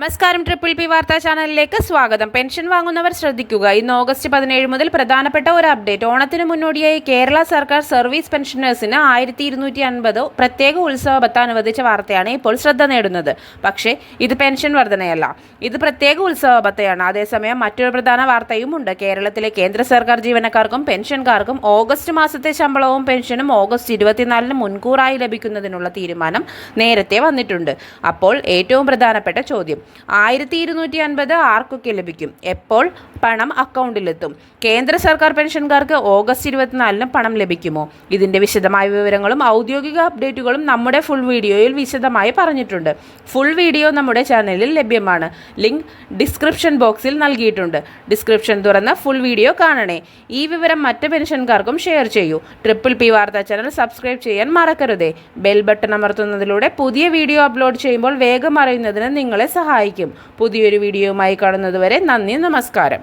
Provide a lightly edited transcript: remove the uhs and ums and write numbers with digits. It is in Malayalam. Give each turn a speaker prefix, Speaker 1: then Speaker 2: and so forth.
Speaker 1: നമസ്കാരം, ട്രിപ്പിൾ പി വാർത്താ ചാനലിലേക്ക് സ്വാഗതം. പെൻഷൻ വാങ്ങുന്നവർ ശ്രദ്ധിക്കുക. ഇന്ന് ഓഗസ്റ്റ് 17 മുതൽ പ്രധാനപ്പെട്ട ഒരു അപ്ഡേറ്റ്. ഓണത്തിന് മുന്നോടിയായി കേരള സർക്കാർ സർവീസ് പെൻഷനേഴ്സിന് 1250 പ്രത്യേക ഉത്സവ ഭത്ത അനുവദിച്ച വാർത്തയാണ് ഇപ്പോൾ ശ്രദ്ധ നേടുന്നത്. പക്ഷേ ഇത് പെൻഷൻ വർധനയല്ല, ഇത് പ്രത്യേക ഉത്സവ ഭത്തയാണ്. അതേസമയം മറ്റൊരു പ്രധാന വാർത്തയുമുണ്ട്. കേരളത്തിലെ കേന്ദ്ര സർക്കാർ ജീവനക്കാർക്കും പെൻഷൻകാർക്കും ഓഗസ്റ്റ് മാസത്തെ ശമ്പളവും പെൻഷനും ഓഗസ്റ്റ് 24 മുൻകൂറായി ലഭിക്കുന്നതിനുള്ള തീരുമാനം നേരത്തെ വന്നിട്ടുണ്ട്. അപ്പോൾ ഏറ്റവും പ്രധാനപ്പെട്ട ചോദ്യം, 1250 ആർക്കൊക്കെ ലഭിക്കും? എപ്പോൾ പണം അക്കൗണ്ടിലെത്തും? കേന്ദ്ര സർക്കാർ പെൻഷൻകാർക്ക് ഓഗസ്റ്റ് 24 പണം ലഭിക്കുമോ? ഇതിൻ്റെ വിശദമായ വിവരങ്ങളും ഔദ്യോഗിക അപ്ഡേറ്റുകളും നമ്മുടെ ഫുൾ വീഡിയോയിൽ വിശദമായി പറഞ്ഞിട്ടുണ്ട്. ഫുൾ വീഡിയോ നമ്മുടെ ചാനലിൽ ലഭ്യമാണ്. ലിങ്ക് ഡിസ്ക്രിപ്ഷൻ ബോക്സിൽ നൽകിയിട്ടുണ്ട്. ഡിസ്ക്രിപ്ഷൻ തുറന്ന് ഫുൾ വീഡിയോ കാണണേ. ഈ വിവരം മറ്റ് പെൻഷൻകാർക്കും ഷെയർ ചെയ്യൂ. ട്രിപ്പിൾ പി വാർത്താ ചാനൽ സബ്സ്ക്രൈബ് ചെയ്യാൻ മറക്കരുതേ. ബെൽ ബട്ടൺ അമർത്തുന്നതിലൂടെ പുതിയ വീഡിയോ അപ്ലോഡ് ചെയ്യുമ്പോൾ വേഗം അറിയുന്നതിന് നിങ്ങളെ സഹായിക്കും. പുതിയൊരു വീഡിയോയുമായി കാണുന്നതുവരെ നന്ദി, നമസ്കാരം.